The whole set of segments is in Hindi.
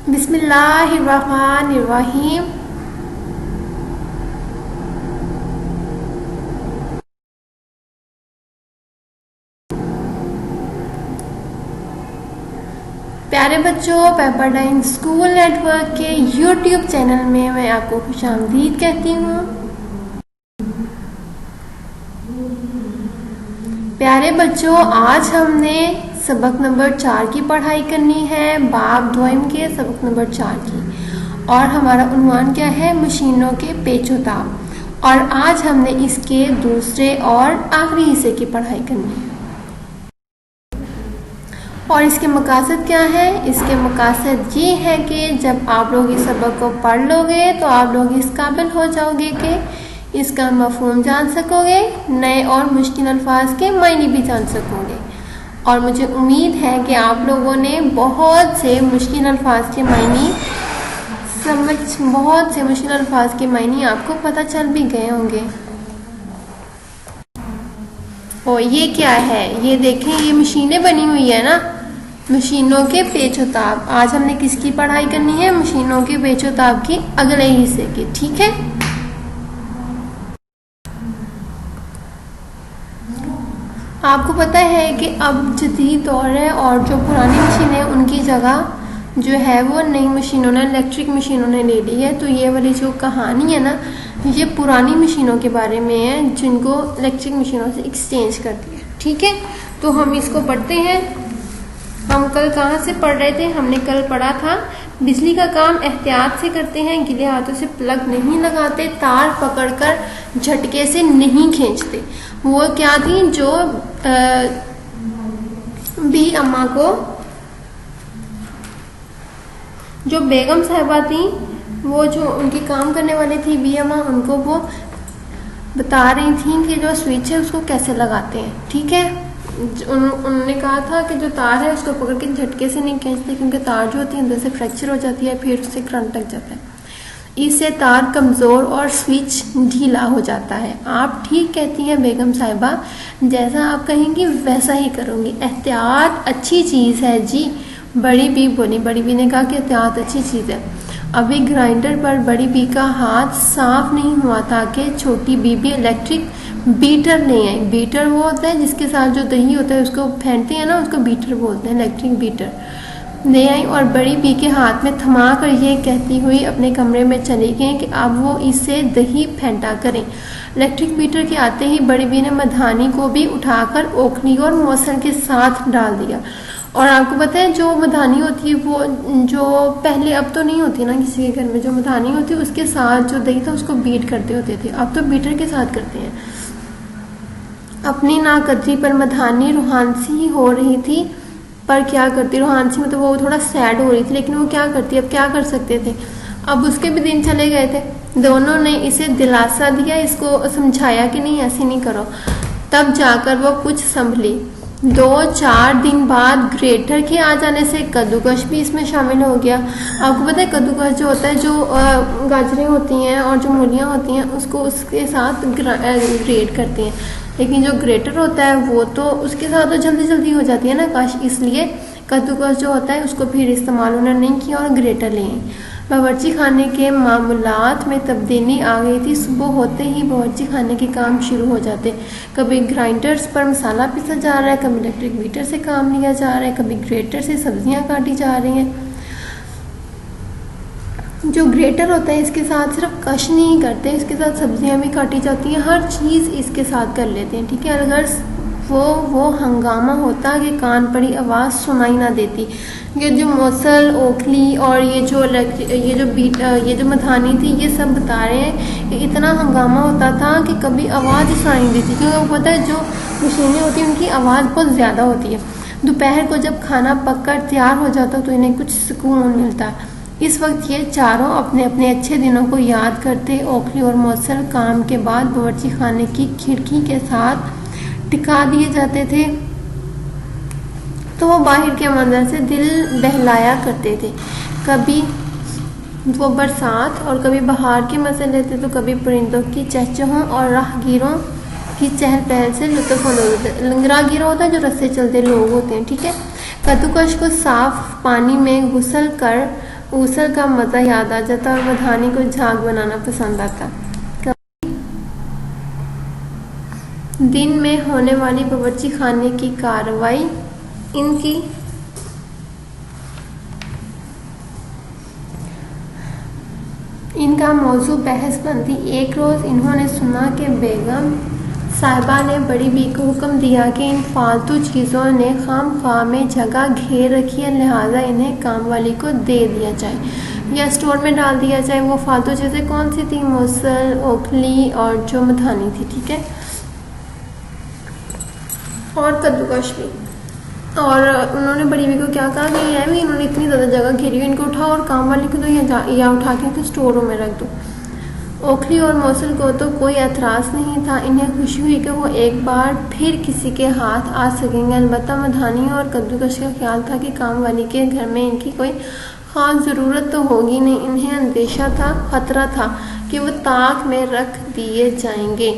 बिस्मिल्लाहिर्रहमानिर्रहीम। प्यारे बच्चों, पेपरडाइन स्कूल नेटवर्क के यूट्यूब चैनल में मैं आपको खुशामदीद कहती हूँ। प्यारे बच्चों, आज हमने सबक नंबर 4 की पढ़ाई करनी है, बाब द्वयम के सबक नंबर 4 की। और हमारा उन्वान क्या है? मशीनों के पेचोताब। और आज हमने इसके दूसरे और आखिरी हिस्से की पढ़ाई करनी है। और इसके मकासद क्या है? इसके मकासद ये है कि जब आप लोग इस सबक को पढ़ लोगे तो आप लोग इस काबिल हो जाओगे कि इसका मफहूम जान सकोगे, नए और मुश्किल अल्फाज के मायने भी जान सकोगे। और मुझे उम्मीद है कि आप लोगों ने बहुत से मुश्किल अल्फाज के मायने आपको पता चल भी गए होंगे। और ये क्या है? ये देखें, ये मशीनें बनी हुई है ना, मशीनों के पेचोताब। आज हमने किसकी पढ़ाई करनी है? मशीनों के पेचोताब की अगले हिस्से की। ठीक है, आपको पता है कि अब जदीद दौर है और जो पुरानी मशीनें उनकी जगह जो है वो नई मशीनों ने, इलेक्ट्रिक मशीनों ने ले ली है। तो ये वाली जो कहानी है ना, ये पुरानी मशीनों के बारे में है जिनको इलेक्ट्रिक मशीनों से एक्सचेंज कर दिया। ठीक है, तो हम इसको पढ़ते हैं। हम कल कहाँ से पढ़ रहे थे? हमने कल पढ़ा था बिजली का काम एहतियात से करते हैं, गीले हाथों से प्लग नहीं लगाते, तार पकड़कर झटके से नहीं खींचते। वो क्या थी? जो बी अम्मा को, जो बेगम साहिबा थी, वो जो उनकी काम करने वाली थी बी अम्मा, उनको वो बता रही थी कि जो स्विच है उसको कैसे लगाते हैं। ठीक है, उन्होंने कहा था कि जो तार है उसको पकड़ के झटके से नहीं खींचते क्योंकि तार जो होती है अंदर से फ्रैक्चर हो जाती है, फिर उससे करंट लग जाता है। इससे तार कमज़ोर और स्विच ढीला हो जाता है। आप ठीक कहती हैं बेगम साहिबा, जैसा आप कहेंगी वैसा ही करूँगी। एहतियात अच्छी चीज़ है जी, बड़ी बी बोली। बड़ी बी ने कहा कि एहतियात अच्छी चीज़ है। अभी ग्राइंडर पर बड़ी बी का हाथ साफ नहीं हुआ था कि छोटी बी भी इलेक्ट्रिक बीटर ले आई। बीटर वो होता है जिसके साथ जो दही होता है उसको फेंटते हैं ना, उसको बीटर बोलते हैं, इलेक्ट्रिक बीटर ले आई। और बड़ी बी के हाथ में थमा कर ये कहती हुई अपने कमरे में चली गई कि अब वो इससे दही फेंटा करें। इलेक्ट्रिक बीटर के आते ही बड़ी बी ने मधानी को भी उठाकर ओखली और मौसल के साथ डाल दिया। और आपको पता है जो मधानी होती है वो जो पहले, अब तो नहीं होती ना किसी के घर में, जो मधानी होती है उसके साथ जो दही था उसको बीट करते होते थे, अब तो बीटर के साथ करते हैं। अपनी नाकदरी पर मधानी रूहानसी हो रही थी, पर क्या करती रूहानसी, मतलब वो थोड़ा सैड हो रही थी, लेकिन वो क्या करती, अब क्या कर सकते थे। अब उसके भी दिन चले गए थे। दोनों ने इसे दिलासा दिया, इसको समझाया कि नहीं ऐसे नहीं करो, तब जाकर वो कुछ संभली। 2-4 दिन बाद ग्रेटर के आ जाने से कद्दूकश भी इसमें शामिल हो गया। आपको पता है कद्दूकश जो होता है, जो गाजरें होती हैं और जो मूलियाँ होती हैं उसको उसके साथ ग्रेट करते हैं, लेकिन जो ग्रेटर होता है वो तो उसके साथ तो जल्दी जल्दी हो जाती है ना काश, इसलिए कद्दूकश जो होता है उसको फिर इस्तेमाल उन्होंने नहीं किया और ग्रेटर ले आई। बावर्ची खाने के मामूलात में तब्दीली आ गई थी। सुबह होते ही बावर्ची खाने के काम शुरू हो जाते। कभी ग्राइंडर्स पर मसाला पीसा जा रहा है, कभी इलेक्ट्रिक बीटर से काम लिया जा रहा है, कभी ग्रेटर से सब्जियां काटी जा रही हैं। जो ग्रेटर होता है इसके साथ सिर्फ कश नहीं करते, इसके साथ सब्जियां भी काटी जाती हैं, हर चीज़ इसके साथ कर लेते हैं। ठीक है, अगर वो हंगामा होता कि कान पड़ी आवाज़ सुनाई ना देती। ये जो मौसल, ओखली और ये जो मधानी थी, ये सब बता रहे हैं कि इतना हंगामा होता था कि कभी आवाज़ ही सुनाई नहीं देती, क्योंकि वो पता है जो मशीनें होती हैं उनकी आवाज़ बहुत ज़्यादा होती है। दोपहर को जब खाना पककर तैयार हो जाता तो इन्हें कुछ सुकून मिलता। इस वक्त ये चारों अपने अपने अच्छे दिनों को याद करते। ओखली और मौसल काम के बाद बावर्ची खाने की खिड़की के साथ टिका दिए जाते थे तो वो बाहर के मंजर से दिल बहलाया करते थे। कभी वो बरसात और कभी बहार के मजे लेते तो कभी परिंदों की चहचहों और राहगीरों की चहल पहल से लुत्फ़अंदोज़ होते। राहगीर होता है जो रस्ते चलते लोग होते हैं। ठीक है, कद्दूकश को साफ पानी में गुसल कर ऊसल का मज़ा याद आ जाता और मधानी को झाग बनाना पसंद आता। दिन में होने वाली बावर्ची खाने की कार्रवाई इनका मौजू बहस बनती। एक रोज़ इन्होंने सुना कि बेगम साहिबा ने बड़ी बी को हुक्म दिया कि इन फालतू चीज़ों ने खामख्वाह में जगह घेर रखी है, लिहाजा इन्हें काम वाली को दे दिया जाए या स्टोर में डाल दिया जाए। वो फालतू चीज़ें कौन सी थी? मूसल, ओखली और जो मधानी थी, ठीक है, और कद्दूकश भी। और उन्होंने बड़ी बी को क्या कहा कि ये भी इन्होंने इतनी ज़्यादा जगह घेरी हुई, इनको उठाओ और काम वाले को तो या उठा के तो स्टोरों में रख दो। ओखली और मौसल को तो कोई एतराज़ नहीं था। इन्हें खुशी हुई कि वो एक बार फिर किसी के हाथ आ सकेंगे। अलबत्ता मधानी और कद्दूकश का ख्याल था कि काम वाली के घर में इनकी कोई ख़ास ज़रूरत तो होगी नहीं। इन्हें अंदेशा था, ख़तरा था कि वो ताक में रख दिए जाएंगे।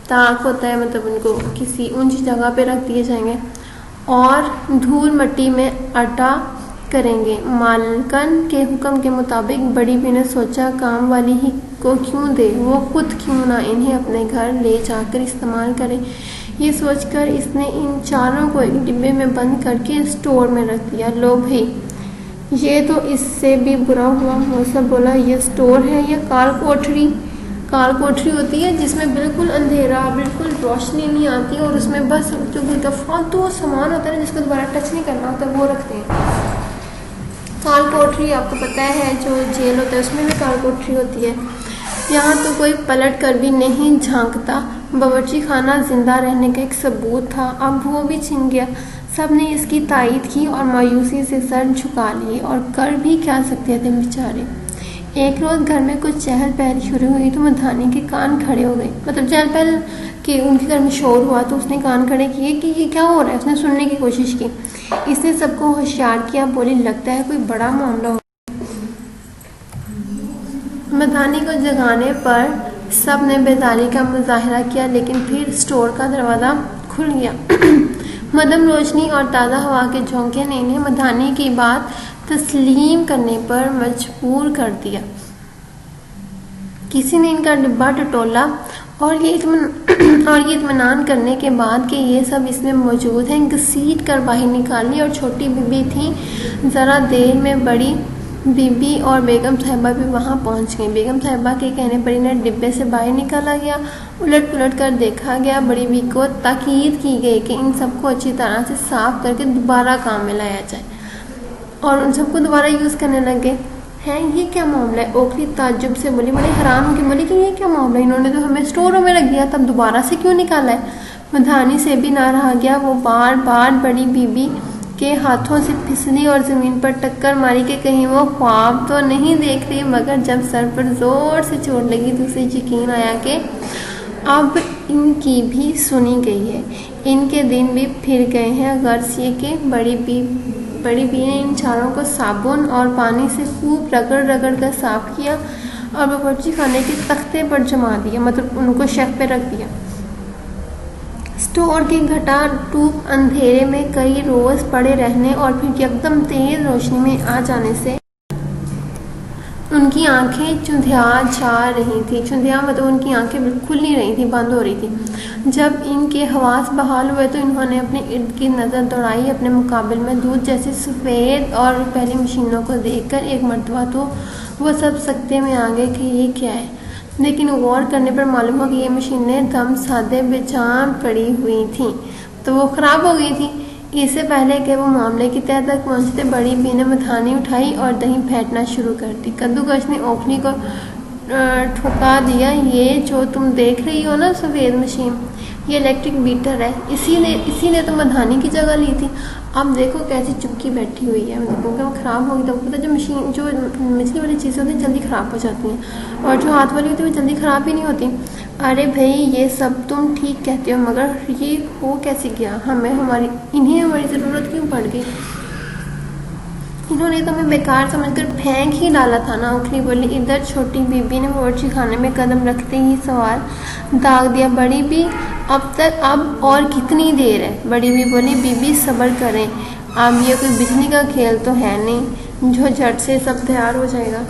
ताक होता है मतलब उनको किसी ऊंची जगह पे रख दिए जाएंगे और धूल मट्टी में अटा करेंगे। मालकन के हुक्म के मुताबिक बड़ी बी ने सोचा काम वाली ही को क्यों दे, वो खुद क्यों ना इन्हें अपने घर ले जाकर इस्तेमाल करे। ये सोचकर इसने इन चारों को एक डिब्बे में बंद करके स्टोर में रख दिया। लो भाई, ये तो इससे भी बुरा हुआ। मौसम बोला, ये स्टोर है या काल कोठरी? काल कोठरी होती है जिसमें बिल्कुल अंधेरा, बिल्कुल रोशनी नहीं आती और उसमें बस जो भी फालतू सामान होता है जिसको दोबारा टच नहीं करना होता वो रखते हैं। काल कोठरी आपको पता है जो जेल होता है उसमें भी काल कोठरी होती है। यहाँ तो कोई पलट कर भी नहीं झांकता। बावर्ची खाना जिंदा रहने का एक सबूत था, अब वो भी छिन गया। सब ने इसकी तायद की और मायूसी से सर झुका लिए, और कर भी क्या सकते थे बेचारे। एक रोज़ घर में कुछ चहल पहल शुरू हुई तो मधानी के कान खड़े हो गए। मतलब चहल पहल कि उनके घर में शोर हुआ तो उसने कान खड़े किए कि ये क्या हो रहा है। उसने सुनने की कोशिश की। इसने सबको होशियार किया। बोली, लगता है कोई बड़ा मामला हो। मधानी को जगाने पर सब ने बेदारी का मुजाहरा किया, लेकिन फिर स्टोर का दरवाज़ा खुल गया। मदम रोशनी और ताज़ा हवा के झोंके ने इन्हें मधानी की बात तस्लीम करने पर मजबूर कर दिया। किसी ने इनका डिब्बा टटोला और ये इत्मीनान करने के बाद कि ये सब इसमें मौजूद हैं, घसीट कर बाहर निकाली। और छोटी बीबी थी। ज़रा देर में बड़ी बीबी और बेगम साहिबा भी वहाँ पहुँच गई। बेगम साहिबा के कहने पर इन्हें डिब्बे से बाहर निकाला गया, उलट पुलट कर देखा गया। बड़ी बीबी को ताकीद की गई कि इन सबको अच्छी तरह से साफ करके दोबारा काम में लाया जाए, और उन सबको दोबारा यूज़ करने लगे। हैं, ये क्या मामला है? ओखली ताज्जुब से बोली, बड़े हैरान होकर बोली कि ये क्या मामला है, इन्होंने तो हमें स्टोरों में रख दिया, तब दोबारा से क्यों निकाला है? मधानी से भी ना रहा गया। वो बार बार बड़ी बीबी के हाथों से फिसली और ज़मीन पर टक्कर मारी कि कहीं वो ख्वाब तो नहीं देख रही। मगर जब सर पर ज़ोर से चोट लगी तो उसे यकीन आया कि अब इनकी भी सुनी गई है। इनके दिन भी फिर गए हैं। गर्ज ये कि बड़ी बी ने इन चारों को साबुन और पानी से खूब रगड़ रगड़ कर साफ किया और बावर्ची खाने के तख्ते पर जमा दिया, मतलब उनको शेफ पे रख दिया। स्टोर के घटा टूप अंधेरे में कई रोज पड़े रहने और फिर एकदम तेज रोशनी में आ जाने से उनकी आंखें चुंधिया जा रही थी। चुंधिया मतलब उनकी आंखें खुल नहीं रही थी, बंद हो रही थी। जब इनके हवास बहाल हुए तो इन्होंने अपने इर्द गिर्द नज़र दौड़ाई। अपने मुकाबिल में दूध जैसी सफ़ेद और पहली मशीनों को देखकर एक मरतबा तो वो सब सकते में आ गए कि ये क्या है, लेकिन गौर करने पर मालूम हुआ कि ये मशीनें दम सादे बेजान पड़ी हुई थीं, तो वो ख़राब हो गई थी। इससे पहले कि वो मामले की तह तक पहुँचते बड़ी बी ने मधानी उठाई और दही फेंटना शुरू कर दी। कद्दूकश ने ओखली को ठुका दिया। ये जो तुम देख रही हो ना सफ़ेद मशीन, ये इलेक्ट्रिक बीटर है, इसी ने तो मधानी की जगह ली थी। अब देखो कैसी चुपकी बैठी हुई है। मतलब क्योंकि वो ख़राब होगी तो पता, जो मछली वाली चीज़ें होती हैं जल्दी ख़राब हो जाती हैं, और जो हाथ वाली होती है वो जल्दी ख़राब भी नहीं होती। अरे भाई, ये सब तुम ठीक कहते हो, मगर ये हो कैसे गया? इन्हें हमारी ज़रूरत क्यों पड़ गई? इन्होंने तो हमें बेकार समझकर फेंक ही डाला था ना। ओखली बोली। इधर छोटी बीबी ने बावर्ची खाने में कदम रखते ही सवाल दाग दिया। बड़ी बी, अब और कितनी देर है? बड़ी बी बोली। बीबी सब्र करें, अब ये कोई बिजली का खेल तो है नहीं। जो झट से सब तैयार हो जाएगा।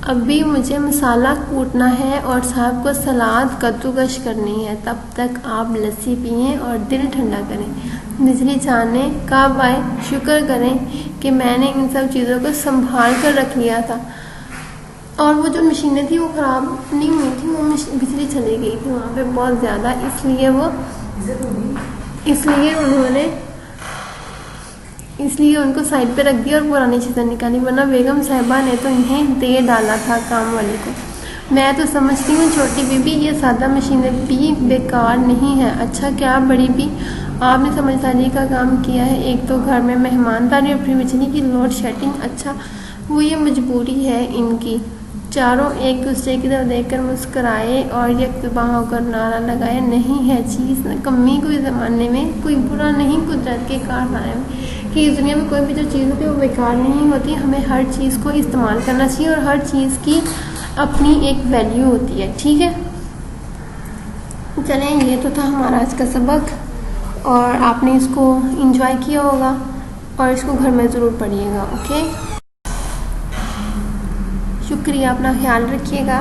अभी मुझे मसाला कूटना है और साहब को सलाद कद्दूकश करनी है। तब तक आप लस्सी पिएं और दिल ठंडा करें। बिजली जाने कब आए, शुक्र करें कि मैंने इन सब चीज़ों को संभाल कर रख लिया था। और वो जो मशीनें थी वो ख़राब नहीं हुई थी, वो बिजली चली गई थी वहाँ पे बहुत ज़्यादा, इसलिए उनको साइड पे रख दिया और पुरानी चीज़ें निकाली। वरना बेगम साहिबा ने तो इन्हें दे डाला था काम वाले को। मैं तो समझती हूँ छोटी बीबी ये सादा मशीनें भी बेकार नहीं है। अच्छा क्या बड़ी भी, आपने समझदारी का काम किया है। एक तो घर में मेहमानदारी और फिर बिजली की लोड शेडिंग। अच्छा वो ये मजबूरी है इनकी। चारों एक दूसरे की तरफ देखकर मुस्कराए और यकजुबां होकर नारा लगाए, नहीं है चीज़ कमी कोई ज़माने में, कोई बुरा नहीं कुदरत के कारनामे में। कि इस दुनिया में कोई भी जो चीज़ होती है वो बेकार नहीं होती। हमें हर चीज़ को इस्तेमाल करना चाहिए और हर चीज़ की अपनी एक वैल्यू होती है। ठीक है, चलें, ये तो था हमारा आज का सबक और आपने इसको एंजॉय किया होगा और इसको घर में ज़रूर पढ़िएगा। ओके, शुक्रिया, अपना ख्याल रखिएगा।